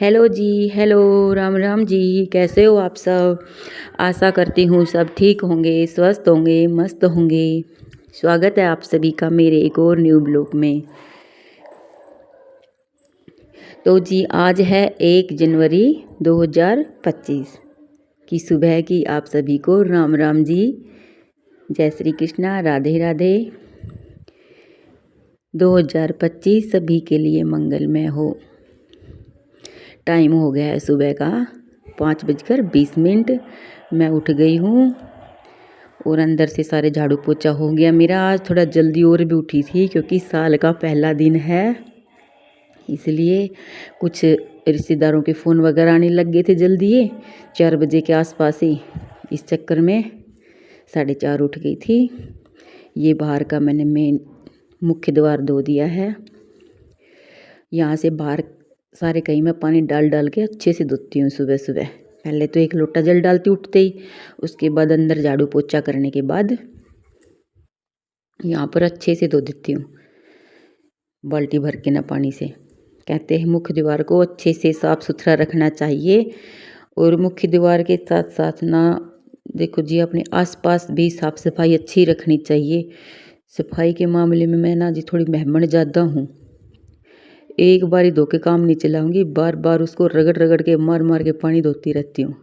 Hello जी। Hello. Ram Ram ji. कैसे हो आप सब? आशा करती हूँ सब ठीक होंगे, स्वस्थ होंगे, मस्त होंगे। स्वागत है आप सभी का मेरे एक और न्यू ब्लॉग में। तो जी आज है 1 जनवरी 2025 की सुबह की आप सभी को राम राम जी। जय श्री कृष्णा, राधे राधे। 2025 सभी के लिए मंगलमय हो। टाइम हो गया है सुबह का 5:20। मैं उठ गई हूँ और अंदर से सारे झाड़ू पोछा हो गया मेरा। आज थोड़ा जल्दी और भी उठी थी क्योंकि साल का पहला दिन है, इसलिए कुछ रिश्तेदारों के फ़ोन वगैरह आने लग गए थे जल्दी 4 बजे के आसपास ही। इस चक्कर में 4:30 उठ गई थी। ये बाहर का मैंने मेन मुख्य द्वार धो दिया है। यहाँ से बाहर सारे कहीं मैं पानी डाल डाल के अच्छे से धोती हूँ सुबह सुबह। पहले तो 1 लोटा जल डालती उठते ही, उसके बाद अंदर झाड़ू पोछा करने के बाद यहाँ पर अच्छे से धो देती हूँ बाल्टी भर के ना पानी से। कहते हैं मुख्य द्वार को अच्छे से साफ़ सुथरा रखना चाहिए और मुख्य द्वार के साथ साथ ना देखो जी अपने आसपास भी साफ़ सफाई अच्छी रखनी चाहिए। सफाई के मामले में मैं ना जी थोड़ी मेहमान ज़्यादा हूँ। एक बार ही धो के काम नहीं चलाऊंगी, बार बार उसको रगड़ रगड़ के मार मार के पानी धोती रहती हूँ।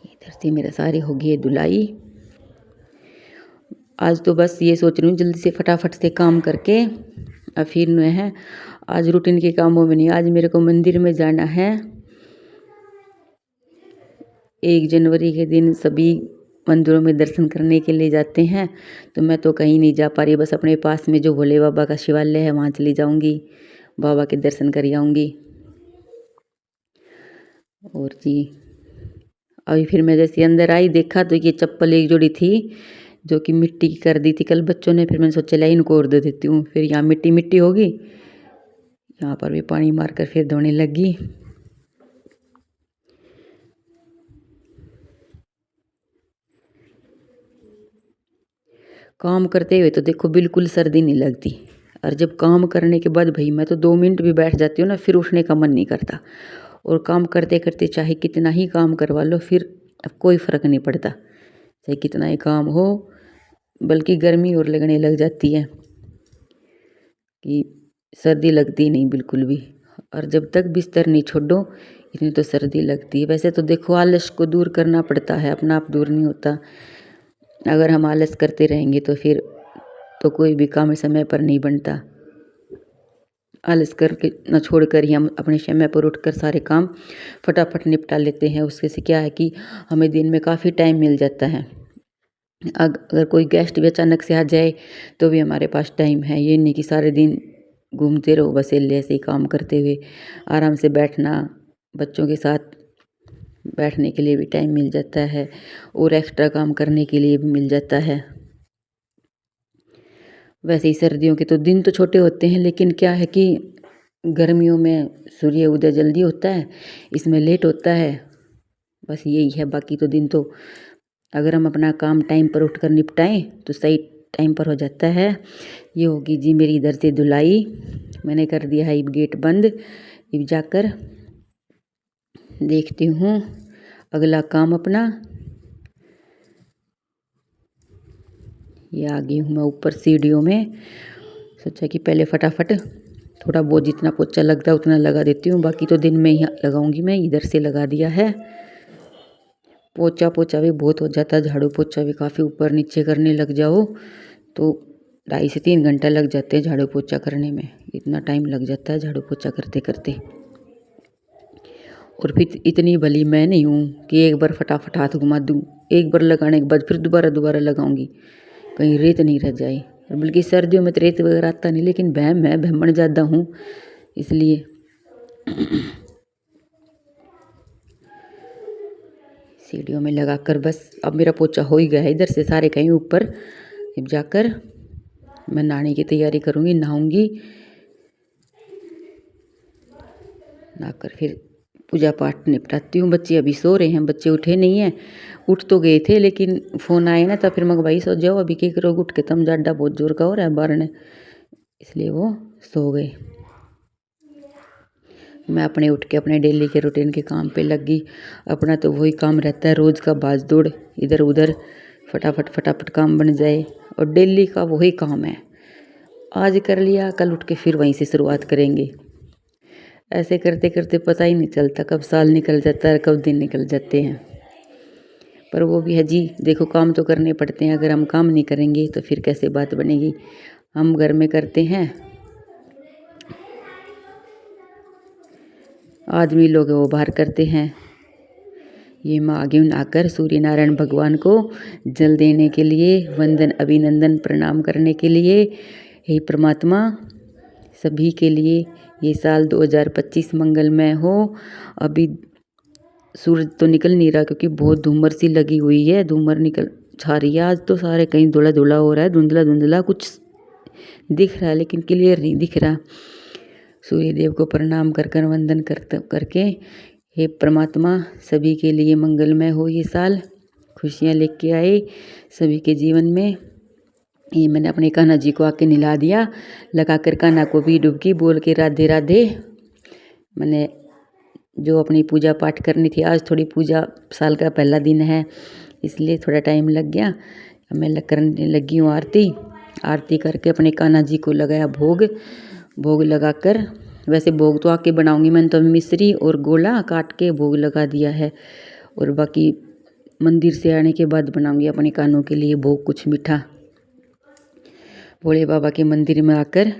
इधर से मेरा सारी हो गई है धुलाई। आज तो बस ये सोच रही हूँ जल्दी से फटाफट से काम करके और फिर न है आज रूटीन के कामों में नहीं, आज मेरे को मंदिर में जाना है। 1 जनवरी के दिन सभी मंदिरों में दर्शन करने के लिए जाते हैं, तो मैं तो कहीं नहीं जा पा रही। बस अपने पास में जो भोले बाबा का शिवालय है वहाँ चली जाऊँगी, बाबा के दर्शन कर आऊँगी। और जी अभी फिर मैं जैसे अंदर आई देखा तो ये चप्पल एक जोड़ी थी जो कि मिट्टी की कर दी थी कल बच्चों ने। फिर मैंने सोचा ला इनको और दे देती हूँ, फिर यहाँ मिट्टी मिट्टी होगी। यहाँ पर भी पानी मार कर फिर धोने लगी। काम करते हुए तो देखो बिल्कुल सर्दी नहीं लगती, और जब काम करने के बाद भाई मैं तो 2 मिनट भी बैठ जाती हूँ ना, फिर उठने का मन नहीं करता। और काम करते करते चाहे कितना ही काम करवा लो फिर अब कोई फ़र्क नहीं पड़ता, चाहे कितना ही काम हो। बल्कि गर्मी और लगने लग जाती है कि सर्दी लगती नहीं बिल्कुल भी। और जब तक बिस्तर नहीं छोड़ो इतनी तो सर्दी लगती है। वैसे तो देखो आलस को दूर करना पड़ता है, अपना आप दूर नहीं होता। अगर हम आलस करते रहेंगे तो फिर तो कोई भी काम समय पर नहीं बनता। आलस करके न छोड़ कर ही हम अपने समय पर उठकर सारे काम फटाफट निपटा लेते हैं। उसके से क्या है कि हमें दिन में काफ़ी टाइम मिल जाता है। अगर कोई गेस्ट भी अचानक से आ जाए तो भी हमारे पास टाइम है। ये नहीं कि सारे दिन घूमते रहो बस ऐसे ही काम करते हुए। आराम से बैठना, बच्चों के साथ बैठने के लिए भी टाइम मिल जाता है और एक्स्ट्रा काम करने के लिए भी मिल जाता है। वैसे ही सर्दियों के तो दिन तो छोटे होते हैं, लेकिन क्या है कि गर्मियों में सूर्य उदय जल्दी होता है, इसमें लेट होता है। बस यही है, बाकी तो दिन तो अगर हम अपना काम टाइम पर उठकर निपटाएं तो सही टाइम पर हो जाता है। ये होगी जी मेरी इधर से धुलाई। मैंने कर दिया है गेट बंद। अब जाकर देखती हूँ अगला काम अपना। ये आ गई हूँ मैं ऊपर सीढ़ियों में। सोचा कि पहले फटाफट थोड़ा बहुत जितना पोछा लगता है उतना लगा देती हूँ, बाकी तो दिन में ही लगाऊंगी। मैं इधर से लगा दिया है। पोछा पोछा भी बहुत हो जाता है, झाड़ू पोछा भी काफ़ी ऊपर नीचे करने लग जाओ तो 2.5 से 3 घंटा लग जाते हैं झाड़ू पोछा करने में। इतना टाइम लग जाता है झाड़ू पोछा करते करते। और फिर इतनी भली मैं नहीं हूँ कि एक बार फटाफट हाथ घुमा दूँ। एक बार लगाने के बाद फिर दोबारा लगाऊंगी, कहीं रेत नहीं रह जाए। बल्कि सर्दियों में तो रेत वगैरह आता नहीं, लेकिन बहमण ज़्यादा हूँ इसलिए। सीढ़ियों में लगाकर बस अब मेरा पोछा हो ही गया है। इधर से सारे कहीं ऊपर। अब जाकर मैं नहाने की तैयारी करूँगी, नहाऊंगी। नहाकर फिर पूजा पाठ निपटाती हूँ। बच्चे अभी सो रहे हैं, बच्चे उठे नहीं हैं। उठ तो गए थे लेकिन फ़ोन आए ना, तो फिर मैं भाई सो जाओ अभी क्या करोगे उठ के, तम जाडा बहुत जोर का हो रहा है बाहर ने, इसलिए वो सो गए। मैं अपने उठ के अपने डेली के रूटीन के काम पे लग गई। अपना तो वही काम रहता है, रोज़ का भाज दौड़ इधर उधर, फटाफट फटाफट काम बन जाए, और डेली का वही काम है। आज कर लिया, कल उठ के फिर वहीं से शुरुआत करेंगे। ऐसे करते करते पता ही नहीं चलता कब साल निकल जाता है, कब दिन निकल जाते हैं। पर वो भी है जी, देखो काम तो करने पड़ते हैं। अगर हम काम नहीं करेंगे तो फिर कैसे बात बनेगी। हम घर में करते हैं, आदमी लोग वो बाहर करते हैं। ये मैं आगे आकर सूर्य नारायण भगवान को जल देने के लिए, वंदन अभिनंदन प्रणाम करने के लिए, हे परमात्मा सभी के लिए ये साल 2025 मंगलमय हो। अभी सूरज तो निकल नहीं रहा क्योंकि बहुत धूमर सी लगी हुई है, धूमर निकल छा रही है। आज तो सारे कहीं धुला धुला हो रहा है, धुंधला धुंधला कुछ दिख रहा है लेकिन क्लियर नहीं दिख रहा। सूर्य देव को प्रणाम कर वंदन करके, हे परमात्मा सभी के लिए मंगलमय हो ये साल, खुशियाँ लेके आए सभी के जीवन में। ये मैंने अपने कान्हा जी को आके नहला दिया, लगा कर कान्हा को भी डुबकी, बोल के राधे राधे। मैंने जो अपनी पूजा पाठ करनी थी, आज थोड़ी पूजा, साल का पहला दिन है इसलिए थोड़ा टाइम लग गया। मैं करने लगी हूँ आरती। आरती करके अपने कान्हा जी को लगाया भोग। भोग लगा कर, वैसे भोग तो आके बनाऊंगी, मैंने तो मिश्री और गोला काट के भोग लगा दिया है, और बाकी मंदिर से आने के बाद बनाऊंगी अपने कानों के लिए भोग, कुछ मीठा। भोले बाबा के मंदिर में आकर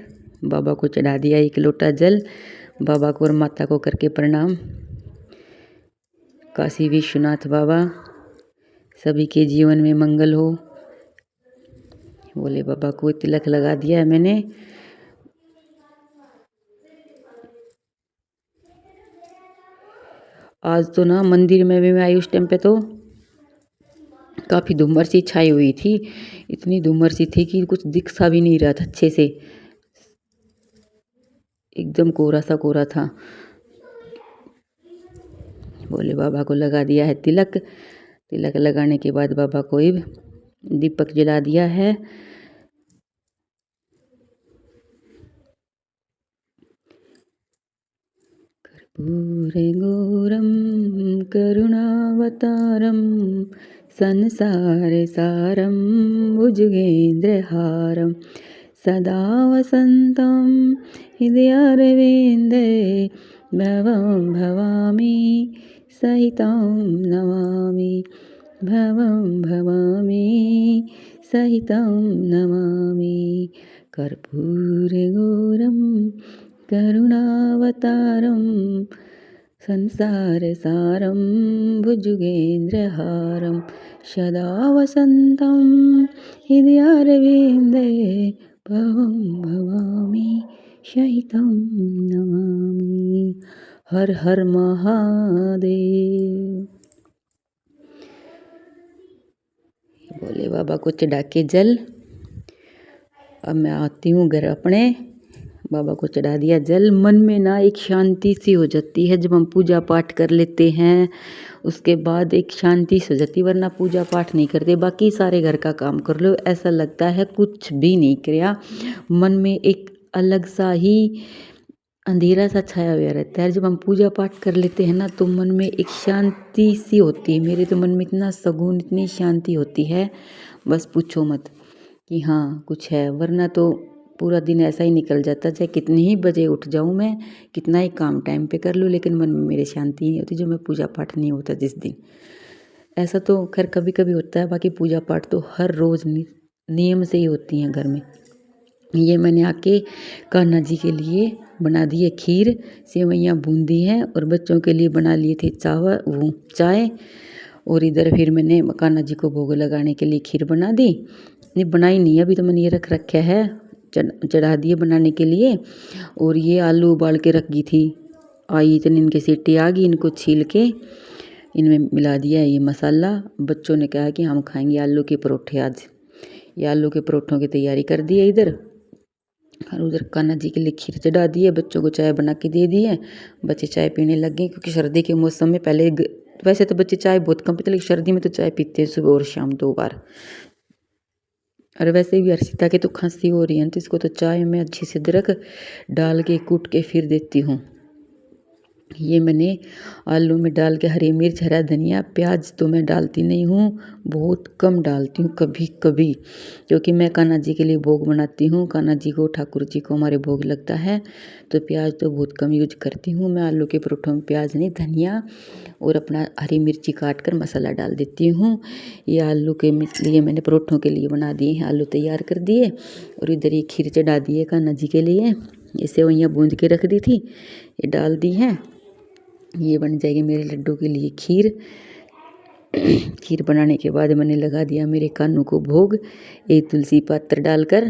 बाबा को चढ़ा दिया 1 लोटा जल। बाबा को और माता को करके प्रणाम। काशी विश्वनाथ बाबा सभी के जीवन में मंगल हो। भोले बाबा को तिलक लगा दिया है मैंने। आज तो ना मंदिर में भी मैं आई, उस टाइम पे तो काफ़ी धूमर सी छाई हुई थी, इतनी धूमर सी थी कि कुछ दिख सा भी नहीं रहा था अच्छे से, एकदम कोहरा सा कोहरा था। भोले बाबा को लगा दिया है तिलक। तिलक लगाने के बाद बाबा को दीपक जला दिया है। कर्पूरगौरं करुणावतारं संसारसारं भुजगेन्द्रहारं सदा वसन्तं हृदयारविन्दे भवं भवामि सहितं नमामि, भवं भवामि सहितं नमामि। कर्पूरगौरं करुणावतारं संसारसारं भुजगेन्द्रहारं सदा वसन्तं हृदयारविन्दे भवं भवामि सहितं नमामि। हर हर महादेव। भोले बाबा को चढ़ा के जल। अब मैं आती हूँ घर अपने। बाबा को चढ़ा दिया जल। मन में ना एक शांति सी हो जाती है जब हम पूजा पाठ कर लेते हैं, उसके बाद एक शांति सी हो जाती है। वरना पूजा पाठ नहीं करते, बाकी सारे घर का काम कर लो, ऐसा लगता है कुछ भी नहीं किया। मन में एक अलग सा ही अंधेरा सा छाया हुआ रहता है। जब हम पूजा पाठ कर लेते हैं ना तो मन में एक शांति सी होती है। मेरे तो मन में इतना सुकून, इतनी शांति होती है, बस पूछो मत कि हाँ कुछ है। वरना तो पूरा दिन ऐसा ही निकल जाता, चाहे कितने ही बजे उठ जाऊँ मैं, कितना ही काम टाइम पे कर लूँ, लेकिन मन में मेरे शांति नहीं होती जो मैं पूजा पाठ नहीं होता जिस दिन। ऐसा तो खैर कभी कभी होता है, बाकी पूजा पाठ तो हर रोज़ नियम से ही होती हैं घर में। ये मैंने आके कान्हा जी के लिए बना दिए खीर, सेवैयाँ बूंदी हैं, और बच्चों के लिए बना लिए थे चाय। और इधर फिर मैंने कान्हा जी को भोग लगाने के लिए खीर बना दी। नहीं बनाई नहीं, अभी तो मैंने ये रख रखा है, चढ़ा दिए बनाने के लिए। और ये आलू उबाल के रख गई थी, आई इतनी इनकी सीटी आ गई, इनको छील के इनमें मिला दिया ये मसाला। बच्चों ने कहा कि हम खाएंगे आलू के परोठे आज। ये आलू के परोठों की तैयारी कर दी है इधर, और उधर कान्हा जी के लिए खीर चढ़ा दी है। बच्चों को चाय बना के दे दी है, बच्चे चाय पीने लग गए क्योंकि सर्दी के मौसम में पहले वैसे तो बच्चे चाय बहुत कम पीते, लेकिन सर्दी में तो चाय पीते हैं सुबह और शाम 2 बार। और वैसे भी अर्शिता के तो खांसी हो रही है तो इसको तो चाय में अच्छी से अदरक डाल के कूट के फिर देती हूँ। ये मैंने आलू में डाल के हरी मिर्च, हरा धनिया, प्याज तो मैं डालती नहीं हूँ, बहुत कम डालती हूँ कभी कभी, क्योंकि मैं कान्हा जी के लिए भोग बनाती हूँ। कान्हा जी को, ठाकुर जी को हमारे भोग लगता है, तो प्याज तो बहुत कम यूज करती हूँ मैं। आलू के परोठों में प्याज नहीं, धनिया और अपना हरी मिर्ची काट कर मसाला डाल देती हूँ। ये आलू के लिए मैंने परोठों के लिए बना दिए हैं, आलू तैयार कर दिए और इधर ये खीर चढ़ा दी है कान्हा जी के लिए। इसे वहीं बूंद के रख दी थी, ये डाल दी है। ये बन जाएगी मेरे लड्डू के लिए खीर। खीर बनाने के बाद मैंने लगा दिया मेरे कान्हू को भोग, एक तुलसी पत्र डालकर।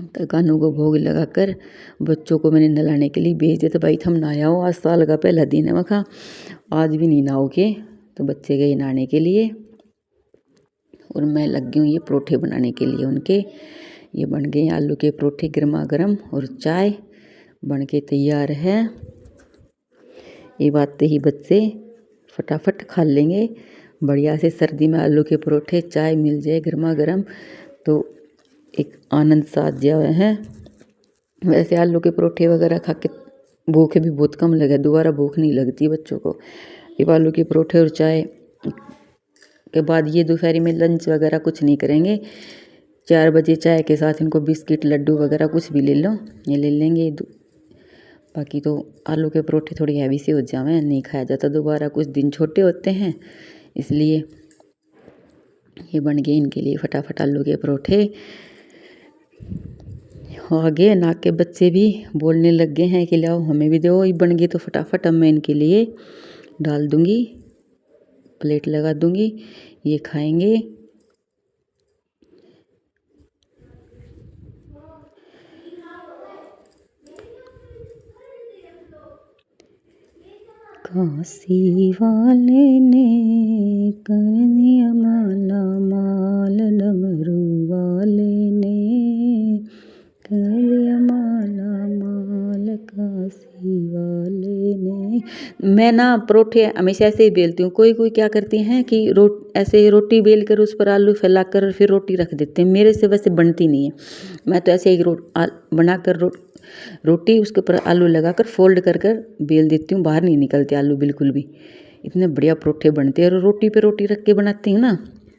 तो कान्हू को भोग लगाकर बच्चों को मैंने नहलाने के लिए भेज दिया। तो भाई तुम नहाया हो, आज साल का पहला दिन है। मैं कहा आज भी नहीं नहाओगे, तो बच्चे गए नहाने के लिए और मैं लग गई हूँ ये परोठे बनाने के लिए उनके। ये बन गए आलू के परोठे गर्मा गर्म, और चाय बन के तैयार है। ये बात ही बच्चे फटाफट खा लेंगे बढ़िया से। सर्दी में आलू के परोठे, चाय मिल जाए गर्मा गर्म तो एक आनंद सा आ जाए है। वैसे आलू के परोठे वगैरह खा के भूख भी बहुत कम लगे, दोबारा भूख नहीं लगती बच्चों को। ये आलू के परोठे और चाय के बाद ये दोपहरी में लंच वगैरह कुछ नहीं करेंगे। 4 बजे चाय के साथ इनको बिस्किट, लड्डू वगैरह कुछ भी ले लो, ये ले लेंगे। बाकी तो आलू के परोठे थोड़ी हैवी से हो जावे, नहीं खाया जाता दोबारा, कुछ दिन छोटे होते हैं इसलिए। ये बन गए इनके लिए फटाफट आलू के परोठे। आगे ना के बच्चे भी बोलने लग गए हैं कि लाओ हमें भी दो। ये बन गए तो फटाफट अब मैं इनके लिए डाल दूँगी, प्लेट लगा दूँगी, ये खाएंगे। काशी वाले ने कर दिया माला माल, डमरू वाले ने कर दिया माला माल, काशी वाले ने। मैं ना परोठे हमेशा ऐसे ही बेलती हूँ। कोई कोई क्या करती हैं कि ऐसे रोटी बेल कर उस पर आलू फैला कर फिर रोटी रख देते हैं। मेरे से वैसे बनती नहीं है। मैं तो ऐसे ही बनाकर रोटी उसके ऊपर आलू लगाकर फोल्ड कर कर बेल देती हूँ, बाहर नहीं निकलते आलू बिल्कुल भी। इतने बढ़िया परोठे बनते हैं। और रोटी पे रोटी रख के बनाती हूँ ना,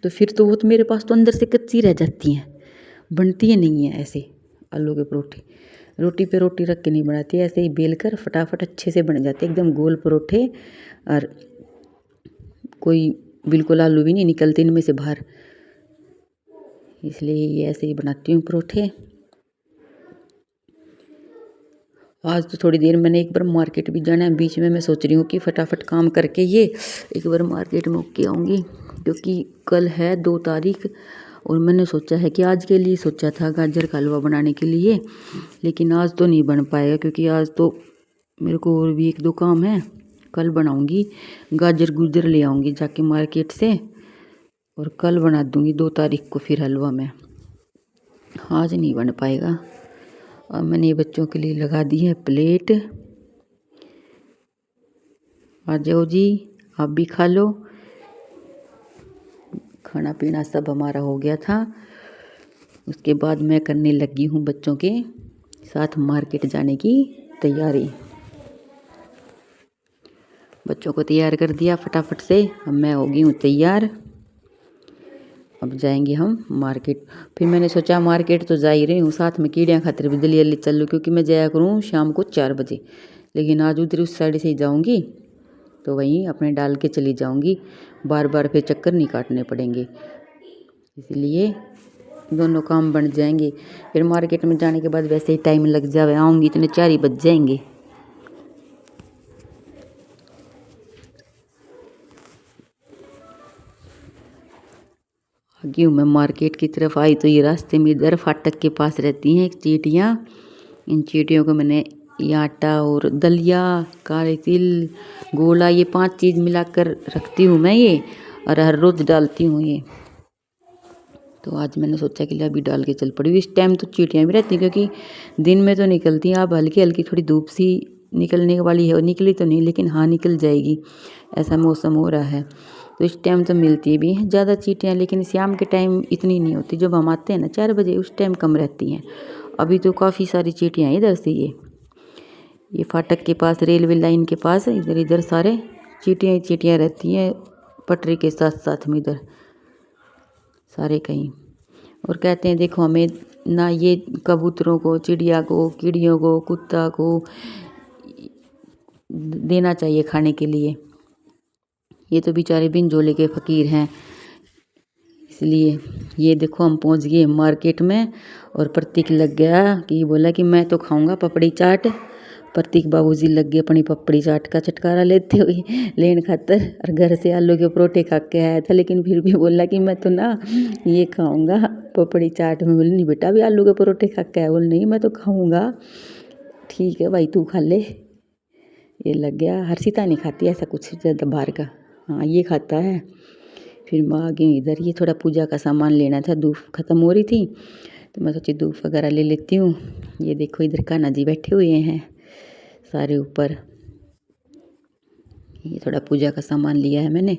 तो फिर तो वो तो मेरे पास तो अंदर से कच्ची रह जाती हैं, बनती है नहीं है ऐसे आलू के परोठे। रोटी पे रोटी रख के नहीं बनाती, ऐसे ही बेल कर फटाफट अच्छे से बन जाते एकदम गोल परोठे। और कोई बिल्कुल आलू भी नहीं निकलते इनमें से बाहर, इसलिए ये ऐसे ही बनाती हूँ परोठे। आज तो थोड़ी देर मैंने एक बार मार्केट भी जाना है, बीच में मैं सोच रही हूँ कि फटाफट काम करके ये एक बार मार्केट में होके आऊँगी, क्योंकि कल है 2 तारीख। और मैंने सोचा है कि आज के लिए सोचा था गाजर का हलवा बनाने के लिए, लेकिन आज तो नहीं बन पाएगा, क्योंकि आज तो मेरे को और भी 1-2 काम है। कल बनाऊँगी, गाजर गुजर ले आऊँगी जाके मार्केट से, और कल बना दूँगी 2 तारीख को फिर हलवा में। आज नहीं बन पाएगा। अब मैंने बच्चों के लिए लगा दी है प्लेट। आ जाओ जी, आप भी खा लो। खाना पीना सब हमारा हो गया था। उसके बाद मैं करने लगी हूँ बच्चों के साथ मार्केट जाने की तैयारी। बच्चों को तैयार कर दिया फटाफट से, अब मैं हो गई हूँ तैयार। अब जाएंगे हम मार्केट। फिर मैंने सोचा मार्केट तो जा ही रही हूँ, साथ में कीड़ियाँ खातिर भी जल्दी चल लूँ, क्योंकि मैं जाया करूँ शाम को 4 बजे। लेकिन आज उधर उस साइड से ही जाऊँगी, तो वहीं अपने डाल के चली जाऊँगी, बार बार फिर चक्कर नहीं काटने पड़ेंगे, इसलिए दोनों काम बन जाएंगे। फिर मार्केट में जाने के बाद वैसे ही टाइम लग जाए, आऊँगी इतने 4 ही बज जाएंगे। आगे हूँ मैं मार्केट की तरफ आई, तो ये रास्ते में इधर फाटक के पास रहती हैं एक चींटियाँ। इन चींटियों को मैंने ये आटा और दलिया, काले तिल, गोला, ये 5 चीज़ मिलाकर रखती हूँ मैं ये, और हर रोज़ डालती हूँ ये। तो आज मैंने सोचा कि अभी डाल के चल पड़ी। इस टाइम तो चींटियाँ भी रहती हैं, क्योंकि दिन में तो निकलती हैं। अब हल्की हल्की थोड़ी धूप सी निकलने वाली है, निकली तो नहीं लेकिन हाँ निकल जाएगी, ऐसा मौसम हो रहा है। तो इस टाइम तो मिलती भी हैं ज़्यादा चींटियाँ, लेकिन शाम के टाइम इतनी नहीं होती। जब हम आते हैं ना 4 बजे, उस टाइम कम रहती हैं। अभी तो काफ़ी सारी चींटियाँ इधर से ये ये फाटक के पास, रेलवे लाइन के पास इधर इधर सारे चींटियाँ ही चींटियाँ रहती हैं पटरी के साथ साथ में इधर सारे कहीं। और कहते हैं देखो हमें ना ये कबूतरों को, चिड़िया को, चिड़ियों को, कुत्ता को देना चाहिए खाने के लिए। ये तो बेचारे बिन झोले के फ़कीर हैं। इसलिए ये देखो हम पहुंच गए मार्केट में और प्रतीक लग गया कि बोला कि मैं तो खाऊंगा पपड़ी चाट। प्रतीक बाबूजी लग गए अपनी पपड़ी चाट का छुटकारा लेते हुए लेन खातर। और घर से आलू के परोठे खा के आया था, लेकिन फिर भी बोला कि मैं तो ना ये खाऊंगा पपड़ी चाट। में बोली नहीं बेटा भी आलू के परोठे खा के आया। बोल नहीं मैं तो खाऊंगा। ठीक है भाई तू खा ले। ये लग गया। हर्षिता नहीं खाती ऐसा कुछ ज़्यादा बाहर का, हाँ ये खाता है। फिर मैं आ गई इधर। ये थोड़ा पूजा का सामान लेना था, धूप ख़त्म हो रही थी तो मैं सोची धूप वगैरह ले लेती हूँ। ये देखो इधर कान्हा जी बैठे हुए हैं सारे ऊपर। ये थोड़ा पूजा का सामान लिया है मैंने।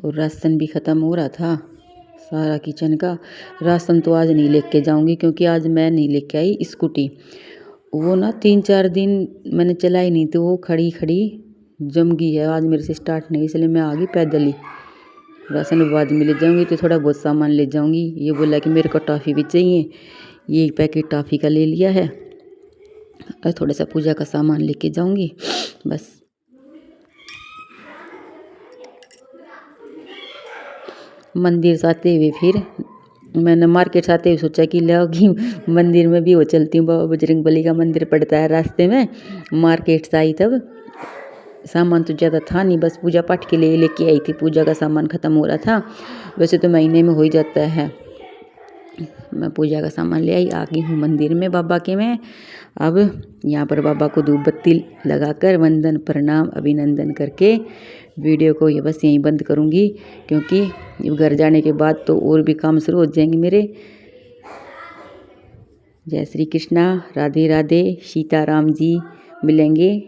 और राशन भी ख़त्म हो रहा था सारा किचन का। राशन तो आज नहीं लेके जाऊंगी क्योंकि आज मैं नहीं लेके आई स्कूटी। वो ना 3-4 दिन मैंने चलाई नहीं तो वो खड़ी खड़ी जम गई है। आज मेरे से स्टार्ट नहीं, इसलिए मैं आ गई पैदल ही। राशन बाद में ले जाऊंगी तो थोड़ा बहुत सामान ले जाऊंगी। ये बोला कि मेरे को टॉफ़ी भी चाहिए, ये एक पैकेट टॉफ़ी का ले लिया है और थोड़ा सा पूजा का सामान लेके जाऊंगी बस। मंदिर से आते हुए फिर मैंने मार्केट से आते हुए सोचा कि लाओगी मंदिर में भी हो चलती हूँ। बाबा बजरंग बली का मंदिर पड़ता है रास्ते में। मार्केट से आई तब सामान तो ज़्यादा था नहीं, बस पूजा पाठ के लिए लेके आई थी। पूजा का सामान ख़त्म हो रहा था, वैसे तो महीने में हो ही जाता है। मैं पूजा का सामान ले आई, आ गई हूँ मंदिर में बाबा के में। अब यहाँ पर बाबा को धूप बत्ती लगाकर वंदन प्रणाम अभिनंदन करके वीडियो को ये बस यहीं बंद करूँगी, क्योंकि घर जाने के बाद तो और भी काम शुरू हो जाएंगे मेरे। जय श्री कृष्णा, राधे राधे, सीताराम जी मिलेंगे।